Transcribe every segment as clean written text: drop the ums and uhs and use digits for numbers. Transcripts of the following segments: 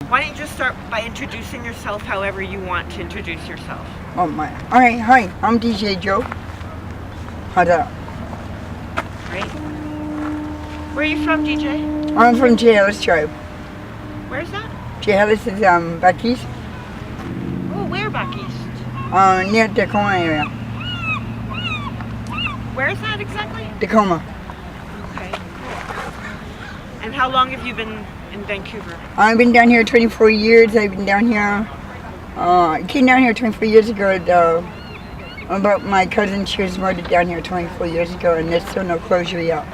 Why don't you just start by introducing yourself however you want to introduce yourself? Oh my. Alright, hi, I'm DJ Joe. How's that? Right? Where are you from, DJ? I'm from Chehalis tribe. Where's that? Chehalis is back east, Oh, where back east? near Tacoma area. Where is that exactly? Tacoma. Okay. And how long have you been in Vancouver? I've been down here 24 years. I've been down here. I came down here 24 years ago. About my cousin, she was murdered down here 24 years ago, and there's still no closure yet.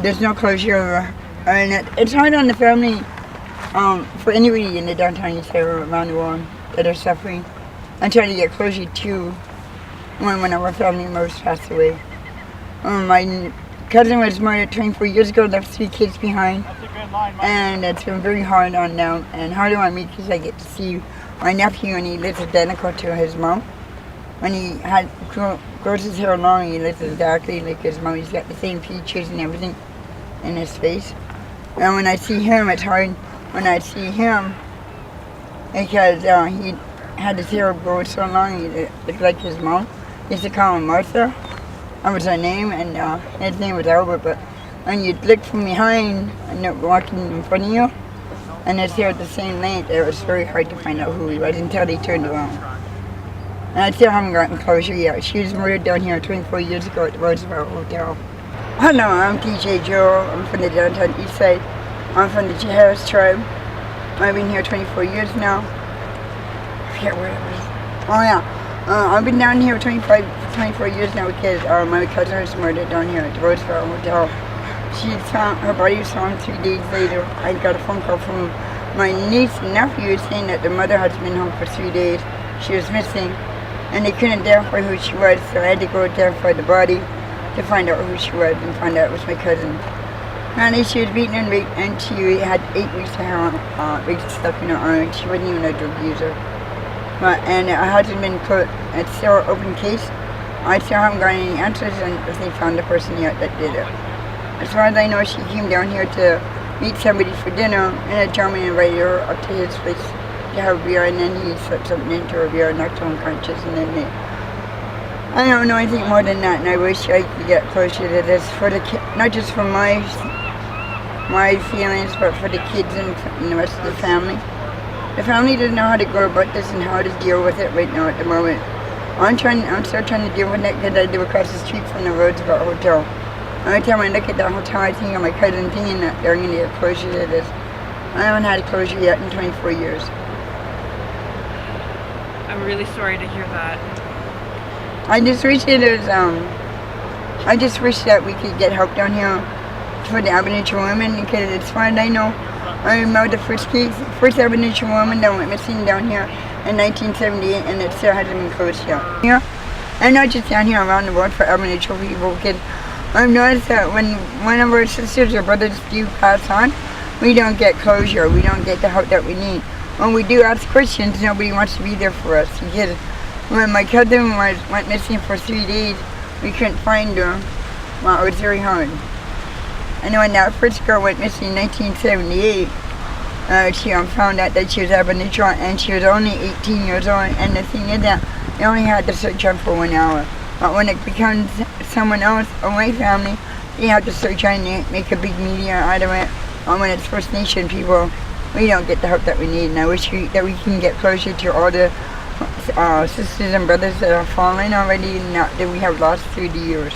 There's no closure, and it's hard on the family, for anybody in the downtown east area around the world that are suffering. I'm trying to get closure to when our family members passed away. My cousin was murdered 24 years ago, left 3 kids behind, and it's been very hard on them, and harder on me because I get to see my nephew, and he looks identical to his mom. When he grows his hair long, he looks exactly like his mom. He's got the same features and everything in his face. And when I see him, it's hard when I see him because he had his hair grow so long, he looked like his mom. He used to call him Martha. That was her name, and his name was Albert. But when you look from behind and they're walking in front of you, and his hair the same length, it was very hard to find out who he was until he turned around. And I still haven't gotten closure yet. She was murdered down here 24 years ago at the Roosevelt Hotel. Hello, I'm DJ Joe. I'm from the downtown east side. I'm from the Chehalis tribe. I've been here 24 years now. I forget where it was. Oh yeah, I've been down here 24 years now because my cousin was murdered down here at the Roosevelt Hotel. Her body was found 3 days later. I got a phone call from my niece and nephew saying that the mother had been home for 3 days. She was missing, and they couldn't identify who she was, so I had to go identify the body to find out who she was and find out it was my cousin. Apparently she was beaten and raped, and she had 8 weeks of heroin, stuff in her arm. She wasn't even a drug user. And it hasn't been closed. It's still an open case. I still haven't got any answers, and they found the person yet that did it. As far as I know, she came down here to meet somebody for dinner, and a gentleman invited her up to his place to have beer, and then he slipped something into her beer, knocked her unconscious, and then I don't know anything more than that, and I wish I could get closer to this for the not just for my feelings, but for the kids and the rest of the family. The family doesn't know how to go about this and how to deal with it right now at the moment. I'm still trying to deal with it because I live across the street from the Roosevelt Hotel. Every time I look at that hotel, I think of my cousin, thinking that they're going to get closure to this. I haven't had a closure yet in 24 years. I'm really sorry to hear that. I just wish that we could get help down here for the Aboriginal women, because as far as I know, I remember the first Aboriginal woman that went missing down here in 1978, and it still hasn't been closed yet. Here, and not just down here, around the world for Aboriginal people, because I've noticed that when one of our sisters or brothers do pass on, we don't get closure, we don't get the help that we need. When we do ask questions, nobody wants to be there for us. Because when my cousin went missing for 3 days, we couldn't find her. Well, it was very hard. And when that first girl went missing in 1978, she found out that she was Aboriginal, and she was only 18 years old. And the thing is that they only had to search her for 1 hour. But when it becomes someone else or my family, they have to search her and make a big media out of it. And when it's First Nation people, we don't get the help that we need. And I wish that we can get closer to all the sisters and brothers that have fallen already and that we have lost through the years.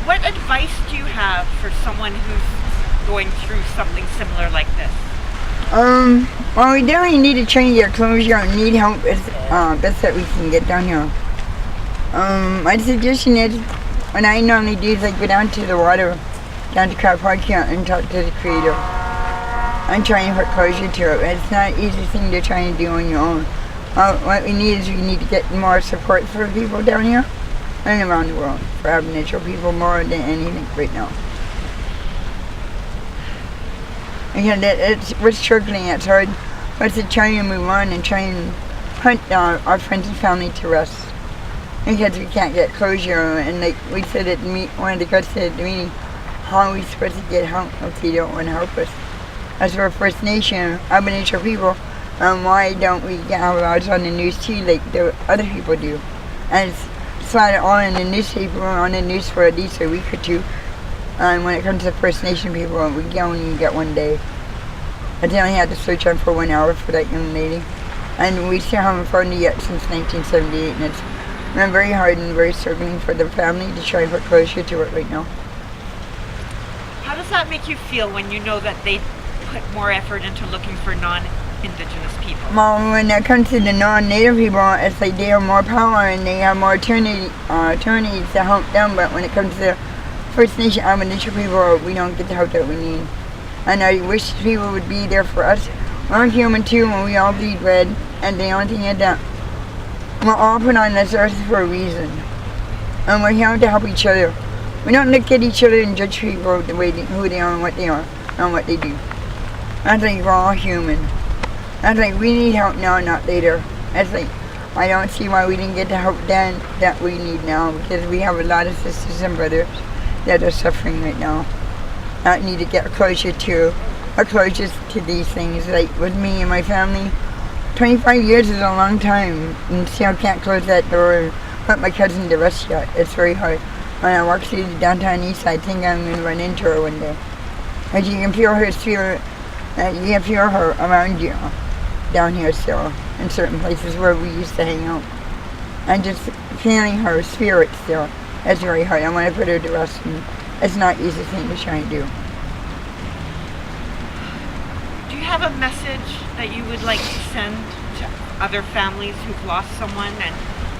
What advice do you have for someone who's going through something similar like this? Well, we definitely need to try and get closure and need help as best that we can get down here. My suggestion is, what I normally do is I go down to the water, down to Crab Park here, and talk to the creator. I'm trying to put closure to it. It's not an easy thing to try and do on your own. What we need is we need to get more support for people down here and around the world, for Aboriginal people more than anything right now. Again, we're struggling, it's hard, but to try and move on and try and put our friends and family to rest. Because we can't get closure, and like we said at one of the guys said at the meeting, how are we supposed to get help if they don't want to help us? As for First Nation, Aboriginal people, why don't we get ours on the news too like the other people do? And it's slide it all in the newspaper, on the news for at least a week or two. And when it comes to First Nation people, we can only get one day. I only had to search on for 1 hour for that young lady. And we still haven't found it yet since 1978, and it's been very hard and very struggling for the family to try and put closure to it right now. How does that make you feel when you know that they put more effort into looking for non-Indigenous people? Well, when it comes to the non-Native people, it's like they have more power and they have more attorneys to help them, but when it comes to First Nation Aboriginal people, we don't get the help that we need. And I wish people would be there for us. We're human too, and we all bleed red, and the only thing is that we're all put on this earth for a reason. And we're here to help each other. We don't look at each other and judge people the way who they are and what they are and what they do. I think we're all human. I think we need help now, not later. I think I don't see why we didn't get the help then that we need now, because we have a lot of sisters and brothers that are suffering right now. That need to get closer to these things. Like with me and my family, 25 years is a long time, and still can't close that door and put my cousin to rest yet. It's very hard. When I walk through the downtown east side, I think I'm going to run into her one day. But you can feel her spirit, you can feel her around you down here still, in certain places where we used to hang out. And just feeling her spirit still, it's very hard. I want to put her to rest, and it's not an easy thing to try and do. Do you have a message that you would like to send to other families who've lost someone and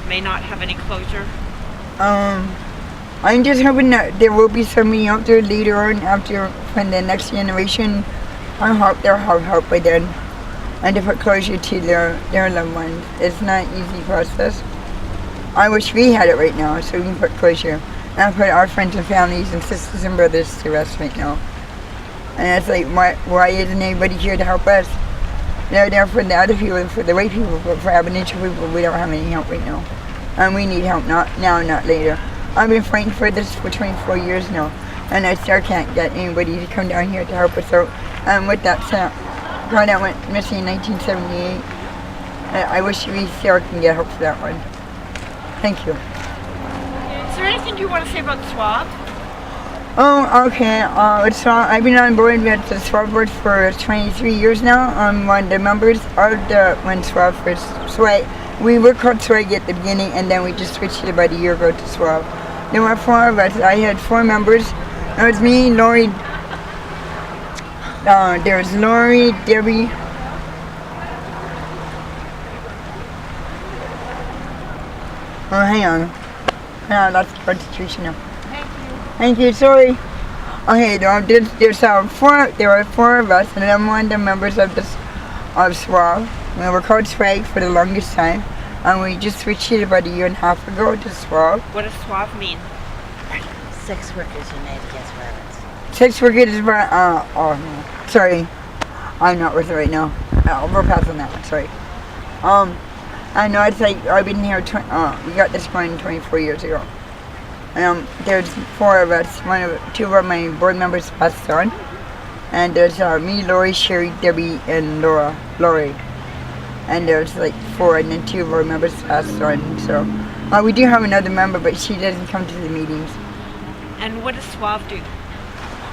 may not have any closure? I'm just hoping that there will be somebody out there later on, after when the next generation, I hope they'll have help by then, and to put closure to their loved ones. It's not an easy process. I wish we had it right now, so we can put closure and put our friends and families and sisters and brothers to rest right now. And it's like, why isn't anybody here to help us? They're there for the other people, for the white people, but for Aboriginal people, we don't have any help right now. And we need help not now, not later. I've been fighting for this for 24 years now, and I still can't get anybody to come down here to help us out. And with that girl that went missing in 1978, I wish we still can get help for that one. Thank you. Is there anything you want to say about SWAB? Oh, okay. I've been on board with the SWAB board for 23 years now. I'm one of the members of the SWAB first. We were called SWAG at the beginning, and then we just switched it about a year ago to SWAB. There were 4 of us. I had 4 members. It was me, Lori. There was Lori, Debbie. Oh, hang on. No, that's the concentration now. Thank you, sorry. Okay, there were 4 of us, and I'm one of the members of SWAB. We were called SWAG for the longest time, and we just switched it about a year and a half ago to SWAB. What does SWAB mean? Sex Workers United Against Violence. Sex workers, oh no, sorry. I'm not with it right now. We're past on that one, sorry. I know it's like, I've been here, we got this going 24 years ago. There's 4 of us, 2 of my board members passed on. And there's me, Lori, Sherry, Debbie, and Lori. And there's like 4, and then 2 of our members passed on. So we do have another member, but she doesn't come to the meetings. And what does SWAB do?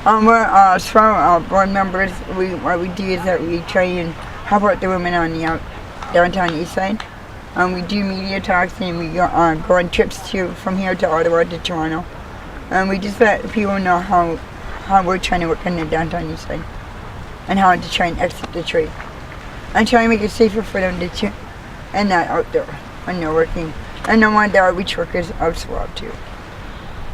We're SWAB board members. What we do is that we try and help out the women on the downtown east side. We do media talks, and we go on trips from here to Ottawa to Toronto. And we just let people know how we're trying to work on the downtown east side, and how to try and exit the trade, and try and make it safer for them to and not out there when they're working. And I want the outreach workers of SWAB too.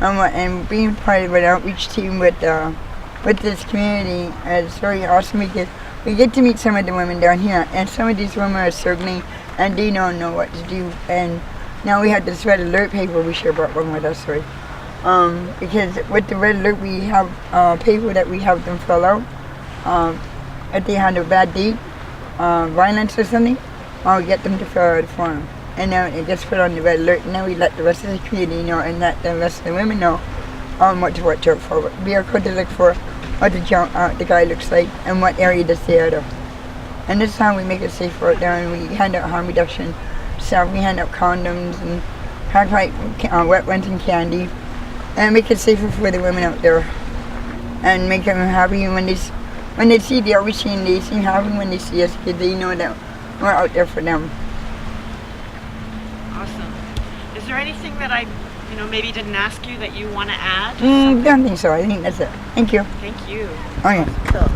And being part of an outreach team with this community is very awesome, because we get to meet some of the women down here, and some of these women are struggling, and they don't know what to do. And now we have this red alert paper. We should have brought one with us, sorry. Because with the red alert, we have paper that we have them fill out. If they had a bad deed, violence or something, we get them to fill out a form. And then it gets put on the red alert, and then we let the rest of the community know, and let the rest of the women know on what to watch out for. We are called to look for what the guy looks like and what area to stay out of. And this time we make it safer out there, and we hand out harm reduction stuff. We hand out condoms and hard white wet ones and candy, and make it safer for the women out there, and make them happy when they see the machine. They seem happy when they see us because they know that we're out there for them. Awesome. Is there anything that I, maybe didn't ask you that you want to add? I don't think so. I think that's it. Thank you. Thank you. Okay. Cool.